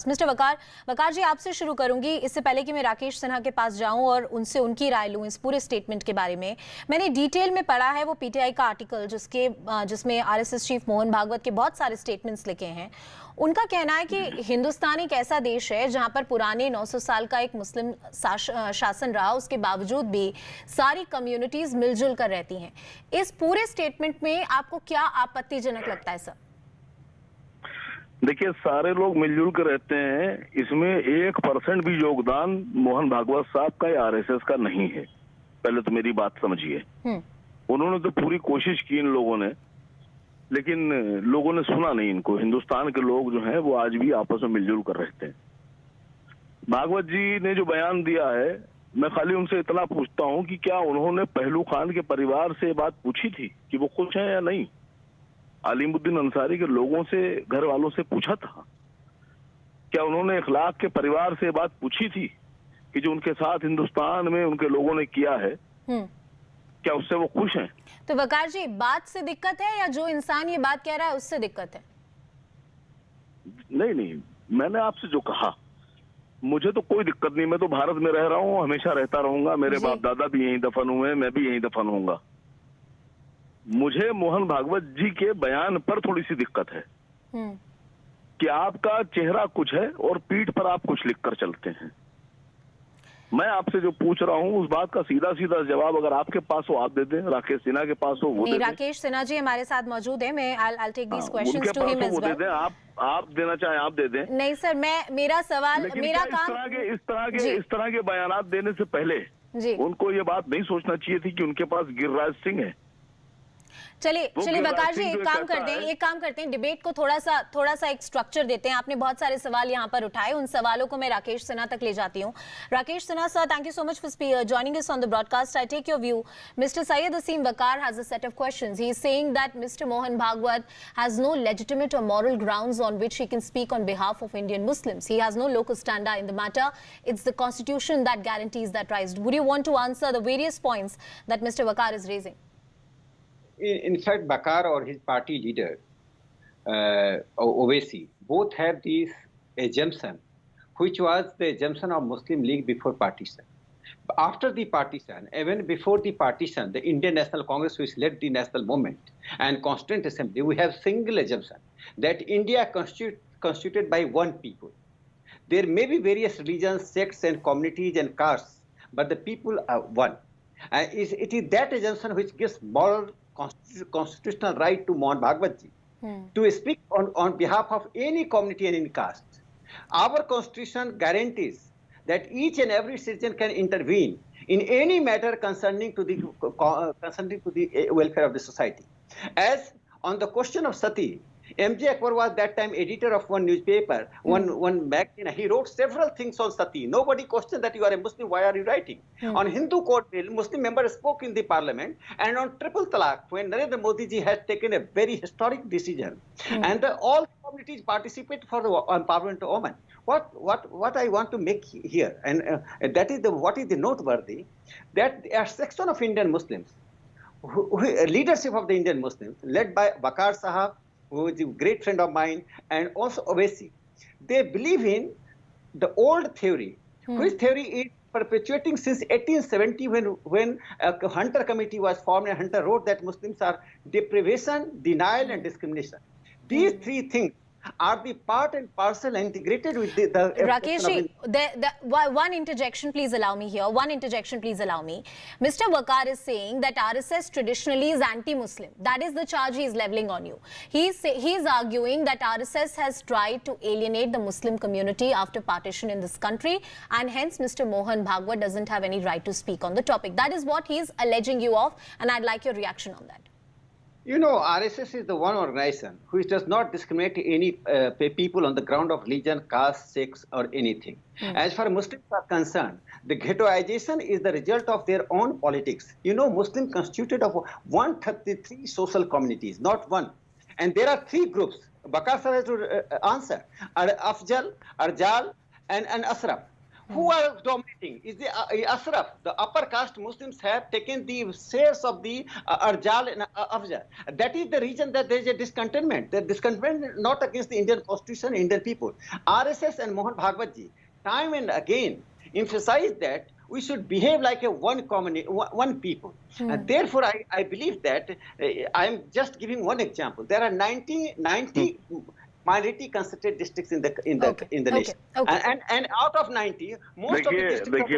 Mister वकार वकार जी, आपसे शुरू करूंगी। इससे पहले कि मैं राकेश सिन्हा के पास जाऊं और उनसे उनकी राय लूं इस पूरे स्टेटमेंट के बारे में, मैंने डिटेल में पढ़ा है वो पीटीआई का आर्टिकल जिसमें आरएसएस चीफ मोहन भागवत के बहुत सारे स्टेटमेंट्स लिखे हैं। उनका कहना है कि हिंदुस्तान एक ऐसा देश है जहां पर पुराने 900 साल का एक मुस्लिम शासन रहा, उसके बावजूद भी सारी कम्युनिटीज मिलजुल कर रहती हैं। इस पूरे स्टेटमेंट में आपको क्या आपत्तिजनक लगता है सर? देखिए, सारे लोग मिलजुल कर रहते हैं, इसमें 1% भी योगदान मोहन भागवत साहब का या आरएसएस का नहीं है। पहले तो मेरी बात समझिए। उन्होंने तो पूरी कोशिश की इन लोगों ने, लेकिन लोगों ने सुना नहीं इनको। हिंदुस्तान के लोग जो हैं वो आज भी आपस में मिलजुल कर रहते हैं। भागवत जी ने जो बयान दिया है, मैं खाली उनसे इतना पूछता हूं कि क्या उन्होंने पहलू खान के परिवार से बात पूछी थी कि वो खुश हैं या नहीं? अलीमुद्दीन अंसारी के लोगों से, घर वालों से पूछा था? क्या उन्होंने इखलाक के परिवार से बात पूछी थी कि जो उनके साथ हिंदुस्तान में उनके लोगों ने किया है, क्या उससे वो खुश हैं? तो वकार जी, बात से दिक्कत है या जो इंसान ये बात कह रहा है उससे दिक्कत है? नहीं, मैंने आपसे जो कहा, मुझे तो कोई दिक्कत नहीं। मैं तो भारत में रह रहा हूँ, हमेशा रहता रहूंगा। मेरे बाप दादा भी यहीं दफन हुए, मैं भी यहीं दफन होऊंगा। मुझे मोहन भागवत जी के बयान पर थोड़ी सी दिक्कत है कि आपका चेहरा कुछ है और पीठ पर आप कुछ लिखकर चलते हैं। मैं आपसे जो पूछ रहा हूं उस बात का सीधा सीधा जवाब अगर आपके पास हो आप दे दें, राकेश सिन्हा के पास हो वो दे दें। राकेश सिन्हा जी हमारे साथ मौजूद है। मैं I'll take these questions to him as well। आप देना चाहें आप दे दें। नहीं सर, मेरा सवाल, मेरा काम इस तरह के बयानात देने से पहले उनको ये बात नहीं सोचना चाहिए थी कि उनके पास गिरिराज सिंह है। चलिए वकार जी, एक काम करते हैं, डिबेट को थोड़ा सा एक स्ट्रक्चर देते हैं। आपने बहुत सारे सवाल यहाँ पर उठाए, उन सवालों को मैं राकेश सिन्हा तक ले जाती हूँ। Rakesh Sinha sir, thank you so much for joining us on the broadcast. I take your view. Mr. Syed Aseem Waqar has a set of questions. He is saying that Mr. Mohan Bhagwat has no legitimate or moral grounds on which he can speak on behalf of Indian Muslims. He has no locus standi in the matter. It's the constitution that guarantees that right. Would you want to answer the various points that Mr. Waqar is raising? In fact, Waqar or his party leader, Owaisi, both have this assumption, which was the assumption of Muslim League before partition. After the partition, even before the partition, the Indian National Congress, which led the national movement and Constituent Assembly, we have single assumption that India constituted by one people. There may be various religions, sects and communities and castes, but the people are one. And it is that assumption which gives moral constitutional right to Mohan Bhagwat ji to speak on behalf of any community and any caste. Our constitution guarantees that each and every citizen can intervene in any matter concerning to the welfare of the society. As on the question of sati, M.J. Akbar was that time editor of one newspaper, one magazine. He wrote several things on sati. Nobody questioned that you are a Muslim, why are you writing? On Hindu court bill, Muslim members spoke in the parliament, and on triple talaq, when Narendra Modi ji has taken a very historic decision, and all communities participate for the empowerment of women. What I want to make here, and that is what is the noteworthy, that a section of Indian Muslims, leadership of the Indian Muslims, led by Waqar Sahab, who is a great friend of mine, and also Owaisi, they believe in the old theory, which theory is perpetuating since 1870 when a Hunter committee was formed, and Hunter wrote that Muslims are deprivation, denial and discrimination. These three things are the part and parcel integrated with the Rakesh ji, one interjection please allow me here. One interjection please allow me. Mr. Waqar is saying that RSS traditionally is anti-Muslim. That is the charge he is leveling on you. He is arguing that RSS has tried to alienate the Muslim community after partition in this country, and hence Mr. Mohan Bhagwat doesn't have any right to speak on the topic. That is what he is alleging you of, and I'd like your reaction on that. You know, RSS is the one organization which does not discriminate any people on the ground of religion, caste, sex, or anything. As far as Muslims are concerned, the ghettoization is the result of their own politics. You know, Muslims constituted of 133 social communities, not one. And there are three groups. Waqar sir has to answer: Afjal, Arjal, and Asraf. Who are dominating? Is the Ashraf? The upper caste Muslims have taken the shares of the Arjal and Afzal. That is the reason that there is a discontentment. The discontentment not against the Indian constitution, Indian people. RSS and Mohan Bhagwat ji time and again emphasize that we should behave like a one people. And therefore, I believe that I am just giving one example. There are 90 minority constituted districts in the nation. And out of 90, most of the districts.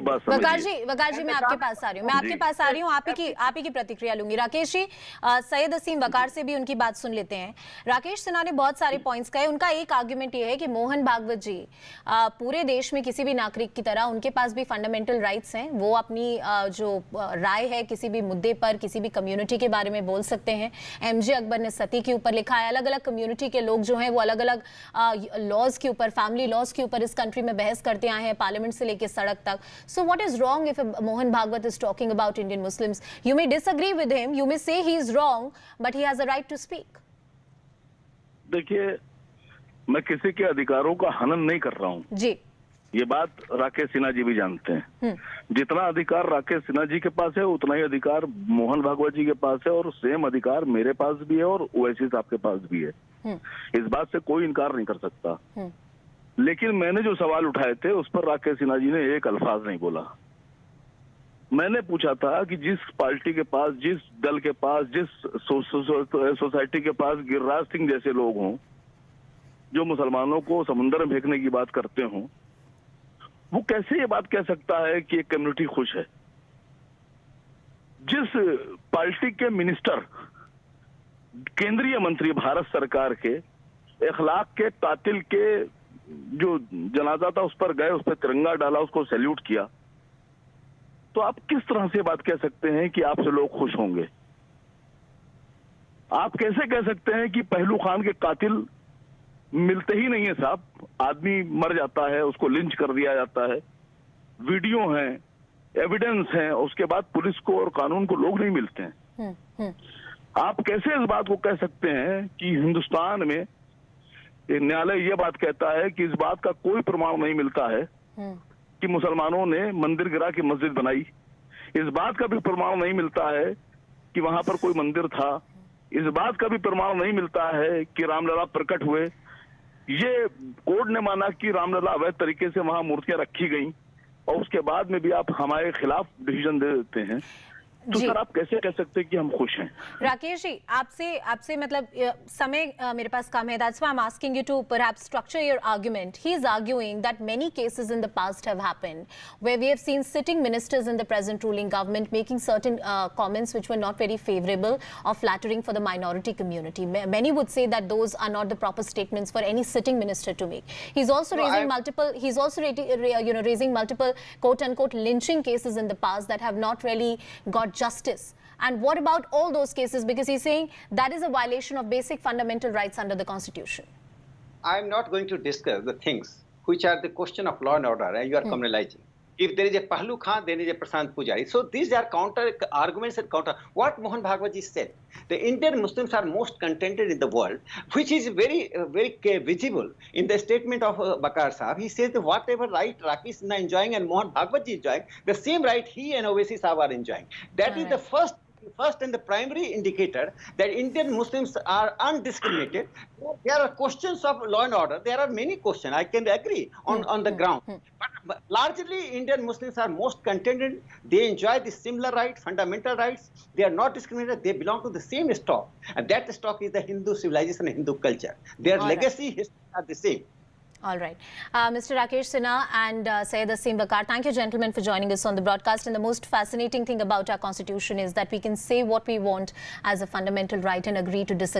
वकार जी मैं आपके पास आ रही हूँ आप ही की प्रतिक्रिया लूंगी। राकेश जी, सैयद असीम वकार से भी उनकी बात सुन लेते हैं। राकेश सिन्हा ने बहुत सारे पॉइंट्स कहे। उनका एक आर्गुमेंट ये है कि मोहन भागवत जी पूरे देश में किसी भी नागरिक की तरह उनके पास भी फंडामेंटल राइट्स हैं। वो अपनी जो राय है किसी भी मुद्दे पर, किसी भी कम्युनिटी के बारे में बोल सकते हैं। MJ अकबर ने सती के ऊपर लिखा है। अलग अलग कम्युनिटी के लोग जो हैं वो अलग अलग लॉज के ऊपर, फैमिली लॉज के ऊपर इस कंट्री में बहस करते आए हैं, पार्लियामेंट से लेकर सड़क तक। So what is wrong if Mohan Bhagwat is talking about Indian Muslims? You may disagree with him, you may say he is wrong, but he has a right to speak. देखिए, मैं किसी के अधिकारों का हनन नहीं कर रहा हूं जी। ये बात राकेश सिन्हा जी भी जानते हैं। जितना अधिकार राकेश सिन्हा जी के पास है उतना ही अधिकार मोहन भागवत जी के पास है, और सेम अधिकार मेरे पास भी है और ओवैसी साहब के पास भी है। इस बात से कोई इनकार नहीं कर सकता। लेकिन मैंने जो सवाल उठाए थे उस पर राकेश सिन्हा जी ने एक अल्फाज नहीं बोला। मैंने पूछा था कि जिस पार्टी के पास, जिस दल के पास, जिस सोसाइटी के पास गिरिराज सिंह जैसे लोग हों जो मुसलमानों को समुद्र में फेंकने की बात करते हों, वो कैसे ये बात कह सकता है कि एक कम्युनिटी खुश है? जिस पार्टी के मिनिस्टर, केंद्रीय मंत्री भारत सरकार के, इखलाक के कातिल के जो जनाजा था उस पर गए, उस पर तिरंगा डाला, उसको सैल्यूट किया, तो आप किस तरह से बात कह सकते हैं कि आपसे लोग खुश होंगे? आप कैसे कह सकते हैं कि पहलू खान के कातिल मिलते ही नहीं है साहब? आदमी मर जाता है, उसको लिंच कर दिया जाता है, वीडियो हैं, एविडेंस हैं, उसके बाद पुलिस को और कानून को लोग नहीं मिलते हैं। आप कैसे इस बात को कह सकते हैं कि हिंदुस्तान में न्यायालय ये बात कहता है कि इस बात का कोई प्रमाण नहीं मिलता है कि मुसलमानों ने मंदिर गिरा के मस्जिद बनाई? इस बात का भी प्रमाण नहीं मिलता है कि वहां पर कोई मंदिर था? इस बात का भी प्रमाण नहीं मिलता है कि रामलला प्रकट हुए? ये कोर्ट ने माना कि रामलला अवैध तरीके से वहां मूर्तियां रखी गई, और उसके बाद में भी आप हमारे खिलाफ डिसीजन दे देते हैं। तो सर आप कैसे कह सकते हैं कि हम खुश हैं? राकेश जी, आपसे मतलब समय मेरे पास कम है, that's why I'm asking you to perhaps structure your argument. He is arguing that many cases in the past have happened where we have seen sitting ministers in the present ruling government making certain comments which were not very favorable or flattering for the minority community. Many would say that those are not the proper statements for any sitting minister to make. He's also raising multiple quote unquote lynching cases in the past that have not really got justice. And what about all those cases? Because he's saying that is a violation of basic fundamental rights under the Constitution. I'm not going to discuss the things which are the question of law and order, and you are criminalizing. If there is a Pahlu Khan, there is a Prashant Pujari. So these are counter arguments and counter. What Mohan Bhagwat ji said, the Indian Muslims are most contented in the world, which is very visible in the statement of Bakar Sahab. He says that whatever right Rakesh Sinha enjoying and Mohan Bhagwat ji enjoying, the same right he and Owaisi Sahab are enjoying. That is the first and the primary indicator that Indian Muslims are undiscriminated. There are questions of law and order. There are many questions. I can agree on the ground. But largely, Indian Muslims are most contented. They enjoy the similar rights, fundamental rights. They are not discriminated. They belong to the same stock. And that stock is the Hindu civilization and Hindu culture. Their legacy, history are the same. All right. Mr. Rakesh Sinha and Syed Aseem Waqar, thank you gentlemen for joining us on the broadcast. And the most fascinating thing about our constitution is that we can say what we want as a fundamental right and agree to disagree.